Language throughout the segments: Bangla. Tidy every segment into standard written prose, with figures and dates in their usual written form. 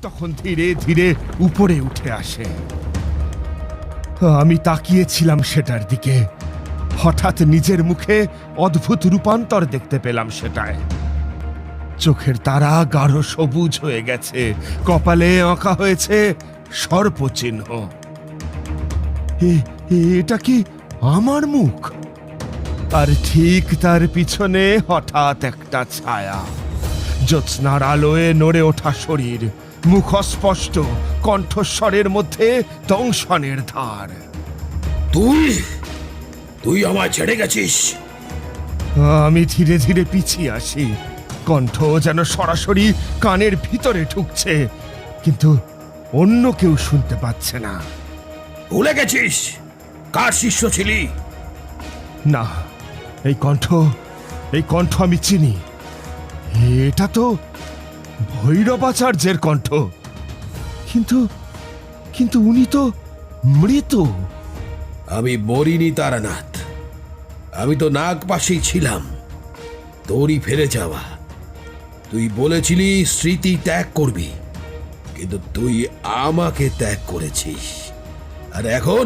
তখন ধীরে ধীরে উপরে উঠে আসে। আমি তাকিয়েছিলাম সেটার দিকে। হঠাৎ নিজের মুখে অদ্ভুত রূপান্তর দেখতে পেলাম সেটায়। চোখের তারা গাঢ় সবুজ হয়ে গেছে, কপালে আঁকা হয়েছে সর্পচিহ্ন। এটা কি আমার মুখ? আর ঠিক তার পিছনে হঠাৎ একটা ছায়া, জ্যোৎস্নার আলোয় নড়ে ওঠা শরীর, মুখ অস্পষ্ট, কণ্ঠস্বরের মধ্যে দংশনের ধার। তুই তুই আমায় ছেড়ে গেছিস? আমি ধীরে ধীরে পিছিয়ে আসি, কণ্ঠ যেন সরাসরি কানের ভিতরে ঢুকছে, কিন্তু অন্য কেউ শুনতে পাচ্ছে না। ভুলে গেছিস কার শিষ্য ছিলি? না, এই কণ্ঠ আমি চিনি। এটা তো ভৈরবাচার্যের কণ্ঠ, কিন্তু কিন্তু উনি তো মৃত। আমি মরিনি তারানাথ, আমি তো নাগপাশেই ছিলাম। তোরই ফিরে যাওয়া। তুই বলেছিলি স্মৃতি ত্যাগ করবি, কিন্তু তুই আমাকে ত্যাগ করেছিস। আর এখন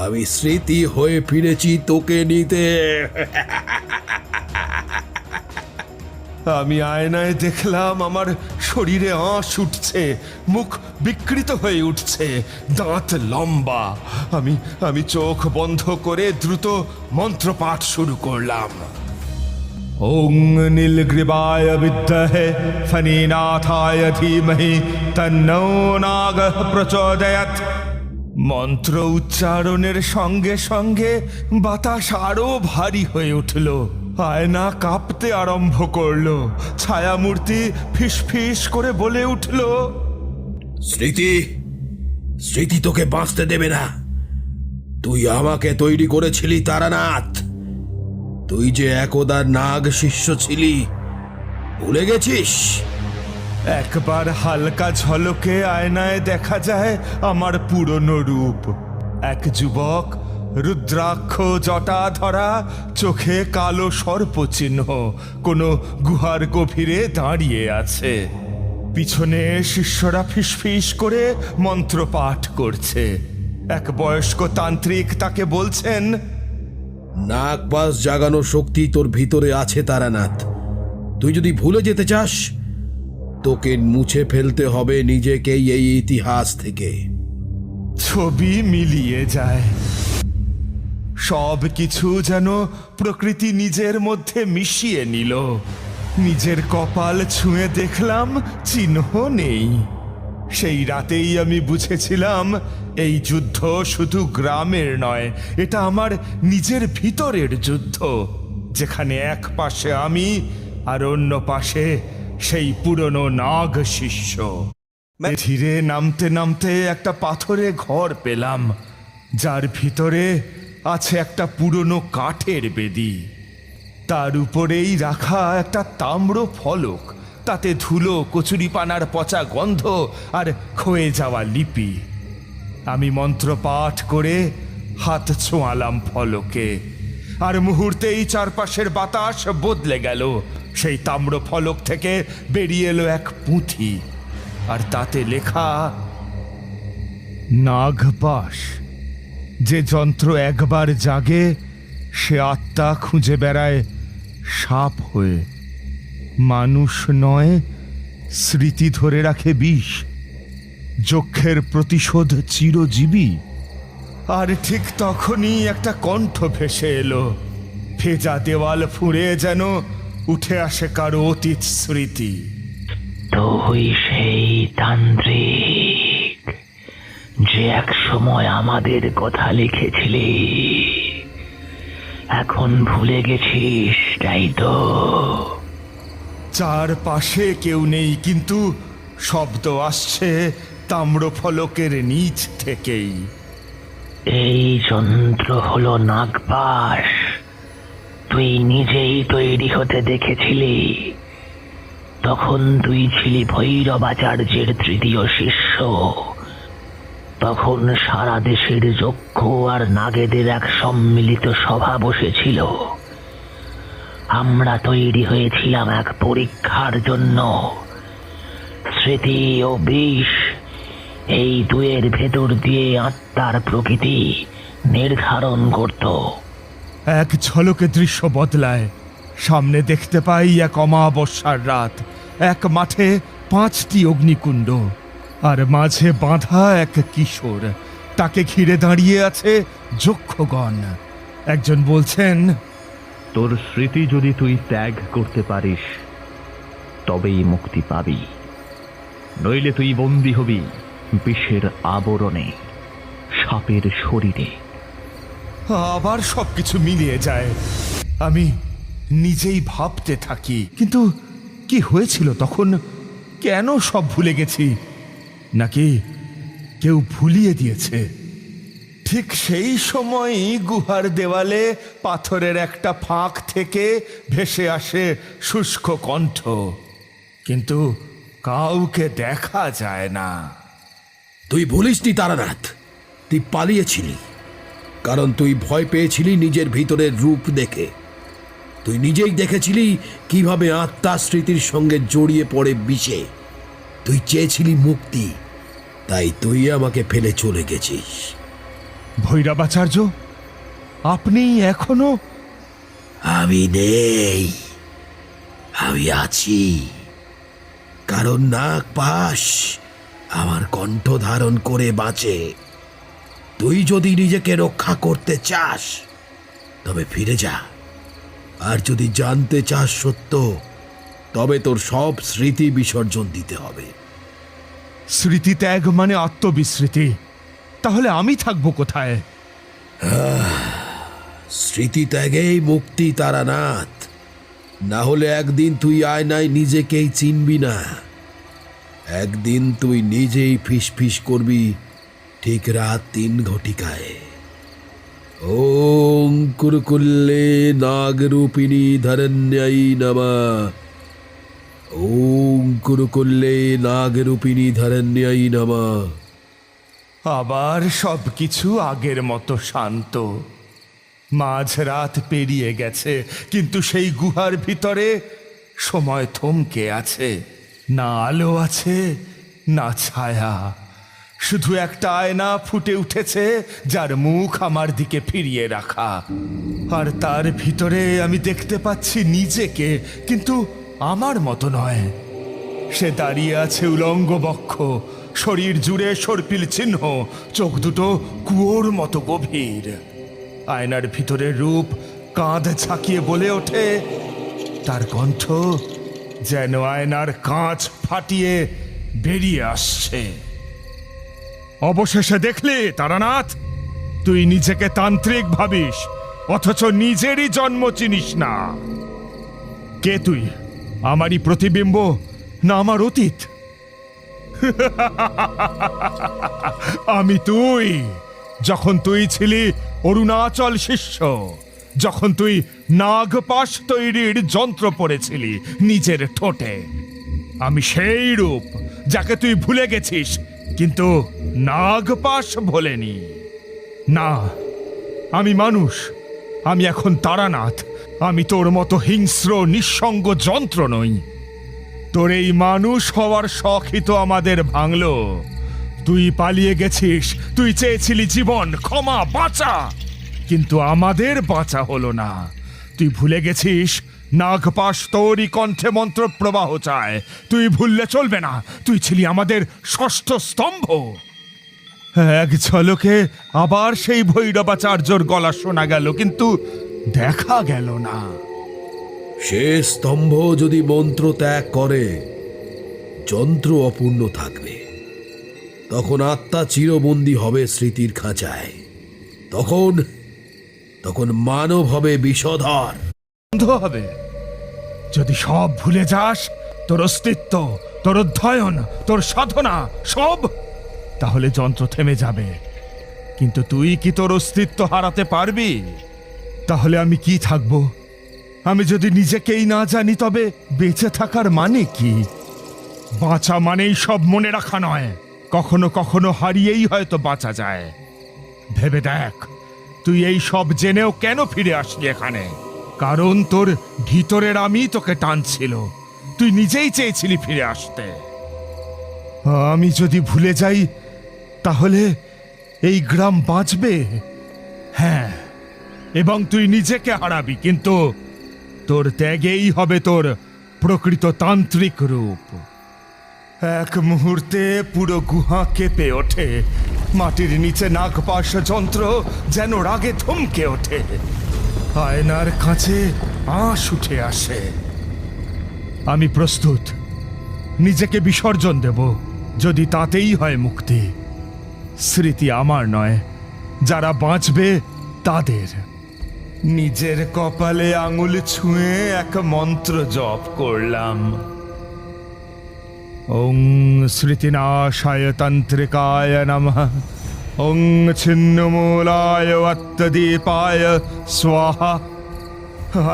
আমি স্মৃতি হয়ে ফিরেছি তোকে নিতে। আমি আয়নায় দেখলাম আমার শরীরে আঁশ উঠছে, মুখ বিকৃত হয়ে উঠছে, দাঁত লম্বা। আমি চোখ বন্ধ করে দ্রুত মন্ত্রপাঠ শুরু করলাম। ওং নীলগ্রীবায় বিদ্মহে ফণীনাথায় ধীমহি তন্নো নাগঃ প্রচোদয়াৎ। মন্ত্র উচ্চারণের সঙ্গে সঙ্গে বাতাস আরো ভারী হয়ে উঠল, আয়না কাঁপতে আরম্ভ করলো, ছায়ামূর্তি ফিসফিস করে বলে উঠল, স্মৃতি তোকে বাঁচতে দেবে না। তুই আমাকে তৈরি করেছিলি তারানাথ। তুই যে একদা নাগ শিষ্য ছিলি, ভুলে গেছিস? একবার হালকা ঝলকে আয়নায় দেখা যায় আমার পুরনো রূপ। এক যুবক, রুদ্রাক্ষ জটা ধরা, চোখে কালো সর্পচিহ্ন, কোনো গুহার গভীরে দাঁড়িয়ে আছে। পিছনে শিষ্যরা ফিসফিস করে মন্ত্রপাঠ করছে। এক বয়স্ক তান্ত্রিক তাকে বলছেন, নাগপাশ জাগানোর শক্তি তোর ভিতরে আছে তারানাথ। তুই যদি ভুলে যেতে চাস, তোকে মুছে ফেলতে হবে নিজেকেই এই ইতিহাস থেকে। ছবি মিলিয়ে যায়, সব কিছু যেন প্রকৃতি নিজের মধ্যে মিশিয়ে নিল। নিজের কপাল ছুঁয়ে দেখলাম চিহ্ন নেই। সেই রাতেই আমি বুঝেছিলাম এই যুদ্ধ শুধু গ্রামের নয়, এটা আমার নিজের ভিতরের যুদ্ধ, যেখানে এক পাশে আমি আর অন্য পাশে সেই পুরনো নাগ শিষ্য। ধীরে নামতে নামতে একটা পাথরে ঘর পেলাম, যার ভিতরে আছে একটা পুরনো কাঠের বেদি। তার উপরেই রাখা একটা তাম্র ফলক, তাতে ধুলো, কচুরিপানার পচা গন্ধ আর ক্ষয়ে যাওয়া লিপি। আমি মন্ত্র পাঠ করে হাত ছোঁয়ালাম ফলকে, আর মুহূর্তেই চারপাশের বাতাস বদলে গেল। সেই তাম্র ফলক থেকে বেরিয়ে এলো এক পুঁথি, আর তাতে লেখা, নাগপাশ। যে যন্ত্র একবার জাগে, সে আত্মা খুঁজে বেড়ায় সাপ হয়ে। মানুষ নয়, স্মৃতি ধরে রাখে বিষ। যক্ষের প্রতিশোধ চিরজীবী। আর ঠিক তখনই একটা কণ্ঠ ভেসে এলো, ভেজা দেওয়াল ফুঁড়ে যেন উঠে আসে কারো অতীত স্মৃতি। তুই সেই তান্ত্রিক যে এক সময় আমাদের কথা লিখেছিলি, এখন ভুলে গেছিস, তাই তো? চারপাশে কেউ নেই, কিন্তু শব্দ আসছে তাম্র ফলকের নিচ থেকেই। এই যন্ত্র হলো নাগপাশ। তুই নিজেই তৈরি হতে দেখেছিলি। তখন তুই ছিলি ভৈরবাচার্যের তৃতীয় শিষ্য। তখন সারা দেশের যক্ষ আর নাগেদের এক সম্মিলিত সভা বসেছিল। আমরা তৈরি হয়েছিলাম এক পরীক্ষার জন্য। স্মৃতি ও বিষ, এই দুয়ের ভেতর দিয়ে আত্মার প্রকৃতি নির্ধারণ করত। এক ঝলকে দৃশ্য বদলায়। সামনে দেখতে পাই এক অমাবস্যার রাত, এক মাঠে 5টি অগ্নিকুণ্ড, আর মাঝে বাঁধা এক কিশোর। তাকে ঘিরে দাঁড়িয়ে আছে যক্ষগণ। একজন বলছেন, তোর স্মৃতি যদি তুই ত্যাগ করতে পারিস তবেই মুক্তি পাবি, নইলে তুই বন্দী হবি বিষের আবরণে, সাপের শরীরে। আবার সবকিছু মিলিয়ে যায়। আমি নিজেই ভাবতে থাকি, কিন্তু কি হয়েছিল তখন? কেন সব ভুলে গেছি? নাকি কেউ ভুলিয়ে দিয়েছে? ঠিক সেই সময়ই গুহার দেওয়ালে পাথরের একটা ফাঁক থেকে ভেসে আসে শুষ্ক কণ্ঠ, কিন্তু কাউকে দেখা যায় না। তুই ভুলিসনি তারানাথ, তুই পালিয়েছিলি কারণ তুই ভয় পেয়েছিলি নিজের ভিতরের রূপ দেখে। তুই নিজেই দেখেছিলি কিভাবে আত্মা স্মৃতির সঙ্গে জড়িয়ে পড়ে বিষে। তুই চেয়েছিলি মুক্তি, তাই তুই আমাকে ফেলে চলে গেছিস। ভৈরবাচার্য, আপনি এখনো? আমি নেই, আমি আছি, কারণ নাগপাশ আমার কণ্ঠ ধারণ করে বাঁচে। তুই যদি নিজেকে রক্ষা করতে চাস তবে ফিরে যা, আর যদি জানতে চাস সত্য, তবে তোর সব স্মৃতি বিসর্জন দিতে হবে। স্মৃতি ত্যাগ মানে আত্মবিস্মৃতি। তাহলে আমি থাকবো কোথায়? স্মৃতি ত্যাগেই মুক্তি তারানাথ, না হলে একদিন তুই আয়নায় নিজেকেই চিনবি না। একদিন তুই নিজেই ফিসফিস করবি ঠিক রাত 3 ঘটিকায়। ওং কুরকুল্লে নাগরূপিণী ধরণ্যাই নমঃ। ওং কুরকুল্লে নাগরূপিণী ধরণ্যাই নমঃ। আবার সবকিছু আগের মতো শান্ত। মাঝরাত পেরিয়ে গেছে, কিন্তু সেই গুহার ভিতরে সময় থমকে আছে। না আলো আছে, না ছায়া। শুধু একটা আয়না ফুটে উঠেছে, যার মুখ আমার দিকে ফিরিয়ে রাখা। আর তার ভিতরে আমি দেখতে পাচ্ছি নিজেকে, কিন্তু আমার মতো নয়। সে দাঁড়িয়ে আছে উলঙ্গ বক্ষ, শরীর জুড়ে সর্পিল চিহ্ন, চোখ দুটো কুয়োর মতো গভীর। আয়নার ভিতরের রূপ কাঁধ ঝাঁকিয়ে বলে ওঠে, তার কণ্ঠ যেন আয়নার কাঁচ ফাটিয়ে বেরিয়ে আসছে। অবশেষে দেখলি তারানাথ, তুই নিজেকে তান্ত্রিক ভাবিস, অথচ নিজেরই জন্ম চিনিস না। কে তুই? আমারই প্রতিবিম্ব না আমার অতীত? আমি তুই, যখন তুই ছিলি অরুণাচল শিষ্য, যখন তুই নাগপাশ তৈরির যন্ত্র পড়েছিলি নিজের ঠোঁটে। আমি সেই রূপ যাকে তুই ভুলে গেছিস, কিন্তু নাগপাশ ভোলেনি। না, আমি মানুষ। আমি এখন তারানাথ। আমি তোর মতো হিংস্র নিঃসঙ্গ যন্ত্র নই। তোর এই মানুষ হওয়ার শখই তো আমাদের ভাঙল। তুই পালিয়ে গেছিস, তুই চেয়েছিলি জীবন, ক্ষমা, বাঁচা, কিন্তু আমাদের বাঁচা হলো না। তুই ভুলে গেছিস নাগপাশ তোরই কণ্ঠে মন্ত্র প্রবাহ চায়। তুই ভুললে চলবে না, তুই ছিলি আমাদের ষষ্ঠ স্তম্ভ। এক ঝলকে আবার সেই ভৈরবাচার্যর গলা শোনা গেল, কিন্তু দেখা গেল না। সে স্তম্ভ যদি মন্ত্র ত্যাগ করে, যন্ত্র অপূর্ণ থাকবে। তখন আত্মা চিরবন্দী হবে স্মৃতির খাঁচায়। তখন তখন মানব হবে বিষধর। বন্ধ হবে। যদি সব ভুলে যাস, তোর অস্তিত্ব, তোর অধ্যয়ন, তোর সাধনা, সব, তাহলে যন্ত্র থেমে যাবে। কিন্তু তুই কি তোর অস্তিত্ব হারাতে পারবি? তাহলে আমি কি থাকবো? আমি যদি নিজেকেই না জানি, তবে বেঁচে থাকার মানে কি? বাঁচা মানেই সব মনে রাখা নয়, কখনো কখনো হারিয়েই হয়তো বাঁচা যায়। ভেবে দেখ, তুই এই সব জেনেও কেন ফিরে আসলি এখানে? কারণ তোর ভিতরের আমি তোকে টানছিল। তুই নিজেই চেয়েছিলি ফিরে আসতে। আমি যদি ভুলে যাই তাহলে এই গ্রাম বাঁচবে? হ্যাঁ, এবং তুই নিজেকে হারাবি, কিন্তু তোর ত্যাগেই হবে তোর প্রকৃত তান্ত্রিক রূপ। এক মুহূর্তে পুরো গুহা কেঁপে ওঠে, মাটির নিচে নাগপাশ যন্ত্র যেন রাগে থমকে ওঠে, আয়নার কাছে আঁশ উঠে আসে। আমি প্রস্তুত, নিজেকে বিসর্জন দেব, যদি তাতেই হয় মুক্তি। স্মৃতি আমার নয়, যারা বাঁচবে তাদের। নিজের কপালে আঙুল ছুঁয়ে এক মন্ত্র জপ করলাম। ওং স্মৃতিনাশায় তান্ত্রিকায় নমঃ, ওং ছিন্নমূলায় অত্তদীপায় স্বাহা।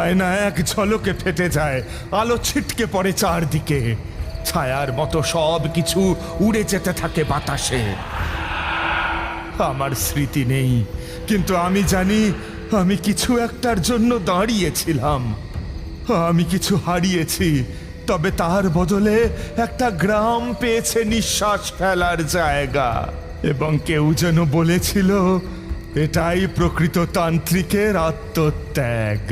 আয়না এক ঝলকে ফেটে যায়, আলো ছিটকে পড়ে চারদিকে, ছায়ার মতো সব কিছু উড়ে যেতে থাকে বাতাসে। আমার স্মৃতি নেই, কিন্তু আমি জানি আমি কিছু একটার জন্য দাঁড়িয়েছিলাম। আমি কিছু হারিয়েছি, তবে তার বদলে একটা গ্রাম পেয়েছে নিঃশ্বাস ফেলার জায়গা। এবং কেউ যেন বলেছিল এটাই প্রকৃত তান্ত্রিকের আত্মত্যাগ।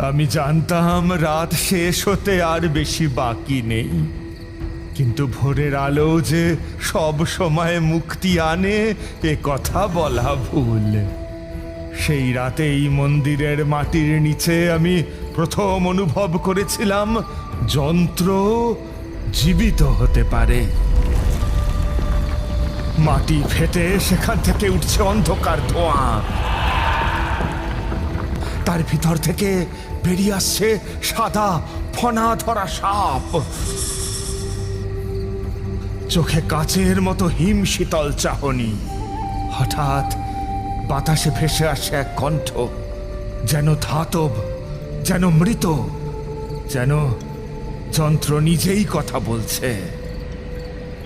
আমি জানতাম রাত শেষ হতে আর বেশি বাকি নেই, কিন্তু ভোরের আলো যে সব সময় মুক্তি আনে এ কথা বলা ভুল। সেই রাতেই মন্দিরের মাটির নিচে আমি প্রথম অনুভব করেছিলাম যন্ত্র জীবিত হতে পারে। মাটি ফেটে সেখান থেকে উঠছে অন্ধকার ধোঁয়া, তার ভিতর থেকে বেরিয়ে আসছে সাদা ফনা ধরা সাপ, চোখে কাচের মতো হিম শীতল চাহনি। হঠাৎ বাতাসে ভেসে আসে এক কণ্ঠ, যেন ধাতব, যেন মৃত, যেন যন্ত্র নিজেই কথা বলছে।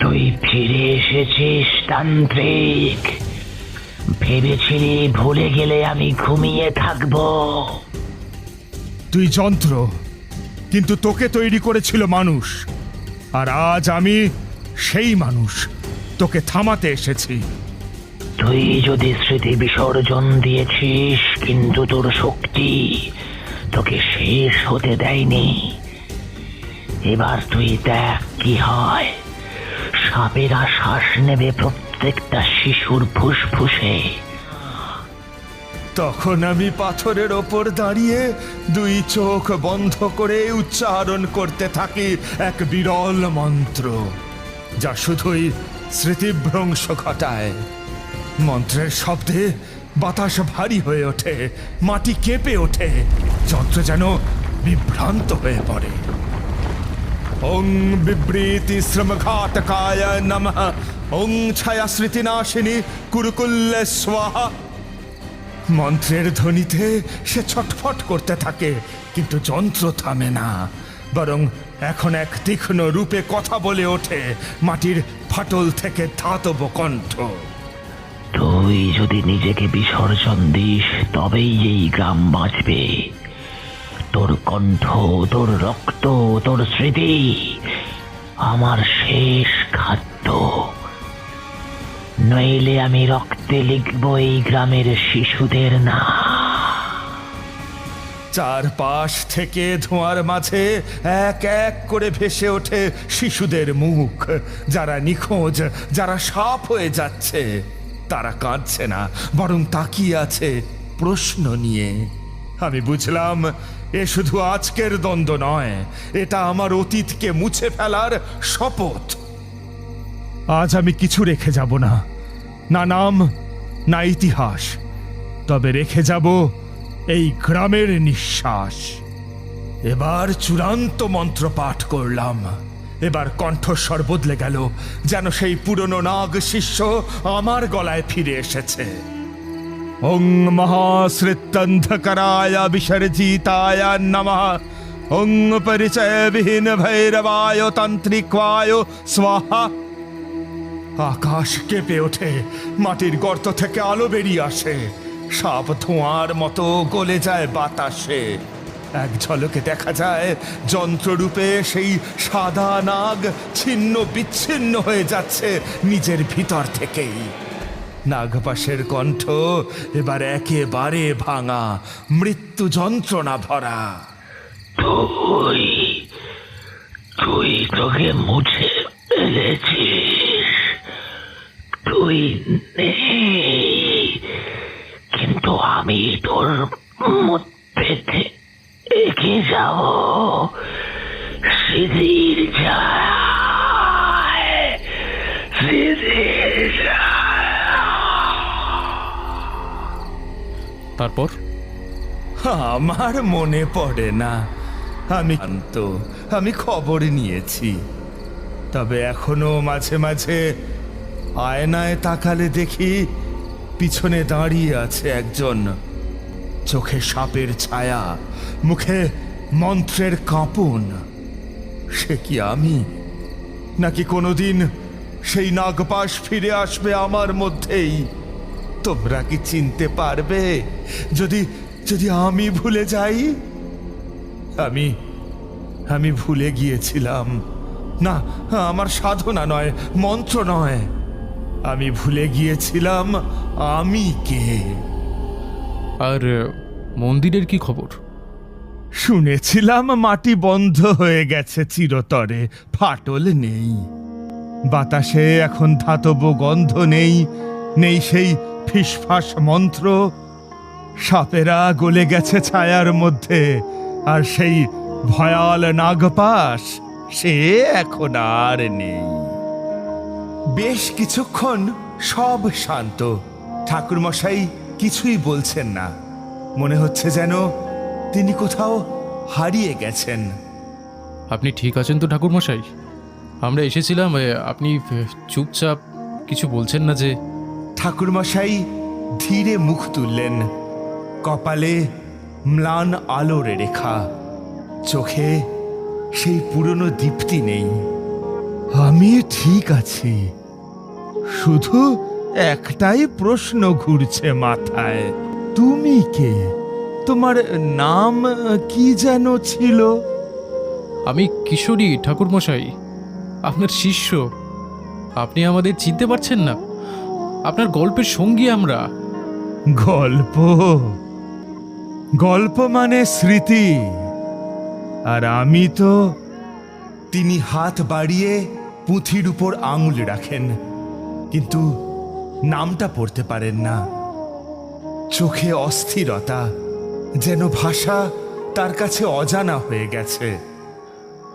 তুই ফিরে এসেছিস তান্ত্রিক। ভেবেছিলি ভুলে গেলে আমি ঘুমিয়ে থাকবো? তুই যন্ত্র, কিন্তু তোকে তৈরি করেছিল মানুষ, আর আজ আমি সেই মানুষ। তোকে থামাতে এসেছি। তুই যদি স্মৃতি বিসর্জন দিয়েছিস, কিন্তু তোর শক্তি তোকে শেষ হতে দেয়নি। এবার তুই দেখ কি হয়। সাপেরা শ্বাস নেবে প্রত্যেকটা শিশুর ফুসফুসে। তখন আমি পাথরের ওপর দাঁড়িয়ে দুই চোখ বন্ধ করে উচ্চারণ করতে থাকি এক বিরল মন্ত্র, যা শুধুই স্মৃতিভ্রংশ ঘটায়। মন্ত্রের শব্দে বাতাস ভারী হয়ে ওঠে, মাটি কেঁপে ওঠে, যন্ত্র যেন বিভ্রান্ত হয়ে পড়ে। ওং বিবৃতি শ্রমঘাতকায় নমঃ, ওং ছায়া স্মৃতিনাশিনী কুরুকুল্লে স্বাহা। মন্ত্রের ধ্বনিতে সে ছটফট করতে থাকে, কিন্তু যন্ত্র থামে না, বরং এখন এক তীক্ষ্ণ রূপে কথা বলে ওঠে মাটির ফাটল থেকে ধাতব কণ্ঠ। তুই যদি নিজেকে বিসর্জন দিস, তবেই এই গ্রাম বাঁচবে। তোর কণ্ঠ, তোর রক্ত, তোর স্মৃতি আমার শেষ খাদ্য। নইলে আমি রক্তে লিখব এই গ্রামের শিশুদের না। চারপাশ থেকে ধোঁয়ার মাঝে এক এক করে ভেসে ওঠে শিশুদের মুখ, যারা নিখোঁজ, যারা সাপ হয়ে যাচ্ছে। তারা কাঁদছে না, বরং তাকিয়ে আছে প্রশ্ন নিয়ে। আমি বুঝলাম এ শুধু আজকের দ্বন্দ্ব নয়, এটা আমার অতীতকে মুছে ফেলার শপথ। আজ আমি কিছু রেখে যাব না, না নাম, না ইতিহাস, তবে রেখে যাব এই গ্রামের নিঃশ্বাস। এবার চূড়ান্ত মন্ত্র পাঠ করলাম। এবার কণ্ঠস্বর বদলে গেল, যেন সেই পুরনো নাগ শিষ্য আমার গলায় ফিরে এসেছে। ওং মহাশ্রিতন্ধকরায় বিসর্জিতায় নমঃ, ওং পরিচয়বিহীন ভৈরবায় তান্ত্রিকায় স্বাহা। আকাশ কেঁপে ওঠে, মাটির গর্ত থেকে আলো বেরিয়ে আসে, সাপ ধোঁয়ার মতো গলে যায় বাতাসে। এক ঝলকে দেখা যায় যন্ত্ররূপে সেই সাদা নাগ ছিন্ন বিচ্ছিন্ন হয়ে যাচ্ছে নিজের ভিতর থেকেই। নাগপাশের কণ্ঠ এবার একেবারে ভাঙা, মৃত্যু যন্ত্রণা ভরা। তুই তুই তোকে মুছে ফেলেছিস, তুই নেই, কিন্তু আমি তোর মধ্যে থেকে যাব স্মৃতির ছায়ায়, স্মৃতির তারপর আমার মনে পড়ে না। আমি খবর নিয়েছি, তবে এখনো মাঝে মাঝে আয়নায় তাকালে দেখি পিছনে দাঁড়িয়ে আছে একজন, চোখে সাপের ছায়া, মুখে মন্ত্রের কাঁপন। সে কি আমি, নাকি কোনোদিন সেই নাগপাশ ফিরে আসবে আমার মধ্যেই? তোমরা কি চিনতে পারবে যদি যদি আমি ভুলে যাই? আমি ভুলে গিয়েছিলাম, না, আমার সাধনা নয়, মন্ত্র নয়, আমি ভুলে গিয়েছিলাম আমি কে। আর মন্দিরের কি খবর? শুনেছিলাম মাটি বন্ধ হয়ে গেছে চিরতরে, ফাটল নেই, বাতাসে এখন ধাতব গন্ধ নেই, নেই সেই ফিসফাস মন্ত্র। সাপেরা গলে গেছে ছায়ার মধ্যে, আর সেই ভয়াল নাগপাশ সে এখন আর নেই। বেশ কিছুক্ষণ সব শান্ত, ঠাকুরমশাই কিছুই বলছেন না। মনে হচ্ছে যেন তিনি কোথাও হারিয়ে গেছেন। আপনি ঠিক আছেন তো ঠাকুরমশাই? আমরা এসেছিলাম, আপনি চুপচাপ কিছু বলছেন না যে? ঠাকুরমশাই ধীরে মুখ তুললেন, কপালে ম্লান আলোর রেখা, চোখে সেই পুরনো দীপ্তি নেই। আমি ঠিক আছি, শুধু একটাই প্রশ্ন ঘুরছে মাথায়। তুমি কে? তোমার নাম কি যেন ছিল? আমি কিশোরী ঠাকুরমশাই, আপনার শিষ্য। আপনি আমাদের চিনতে পারছেন না? আপনার গল্পের সঙ্গী আমরা। গল্প? গল্প মানে স্মৃতি, আর আমি তো। তিনি হাত বাড়িয়ে পুঁথির উপর আঙুল রাখেন, কিন্তু নামটা পড়তে পারেন না। চোখে অস্থিরতা, যেন ভাষা তার কাছে অজানা হয়ে গেছে।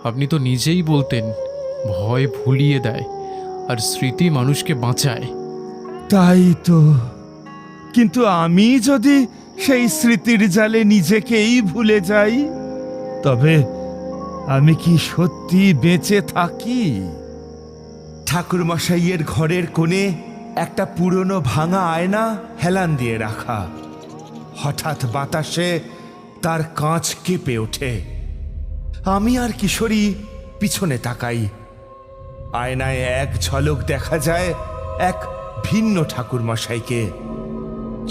আপনি তো নিজেই বলতেন ভয় ভুলিয়ে দেয় আর স্মৃতি মানুষকে বাঁচায়। তাই তো, কিন্তু আমি যদি সেই স্মৃতির জালে নিজেকেই ভুলে যাই, তবে আমি কি সত্যি বেঁচে থাকি? ঠাকুরমশাইয়ের ঘরের কোণে একটা পুরনো ভাঙা আয়না হেলান দিয়ে রাখা। হঠাৎ বাতাসে তার কাঁচ কেঁপে ওঠে। আমি আর কিশোরী পিছনে তাকাই। আয়নায় এক ঝলক দেখা যায় এক ভিন্ন ঠাকুরমশাইকে,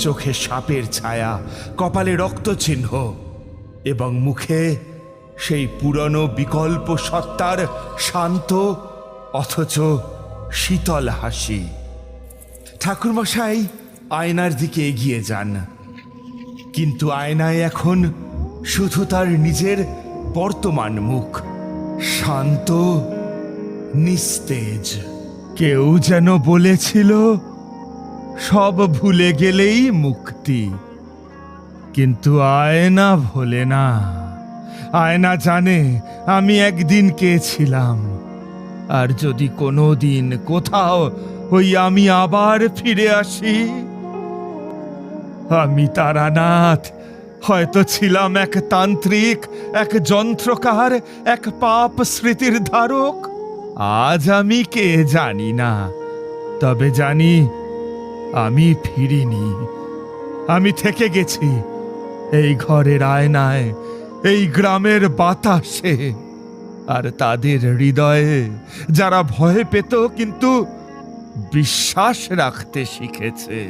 চোখে সাপের ছায়া, কপালে রক্তচিহ্ন, এবং মুখে সেই পুরনো বিকল্প সত্তার শান্ত অথচ শীতল হাসি। ঠাকুরমশাই আয়নার দিকে এগিয়ে যান, কিন্তু আয়নায় এখন শুধু তার নিজের বর্তমান মুখ, শান্ত, নিস্তেজ। কেউ যেন বলেছিল সব ভুলে গেলেই মুক্তি, কিন্তু আয়না ভোলে না। আয়না জানে আমি একদিন কে ছিলাম, আর যদি কোনো দিন কোথাও ওই আমি আবার ফিরে আসি, আমি তারানাথ হয়তো ছিলাম এক তান্ত্রিক, এক যন্ত্রকার, এক পাপ স্মৃতির ধারক। আজ আমি কে জানি না, তবে জানি আমি ফিরিনি। আমি থেকে গেছি এই ঘরের আয়নায়, এই গ্রামের বাতাসে, আর তাদের হৃদয়ে যারা ভয় পেত কিন্তু বিশ্বাস রাখতে শিখেছে।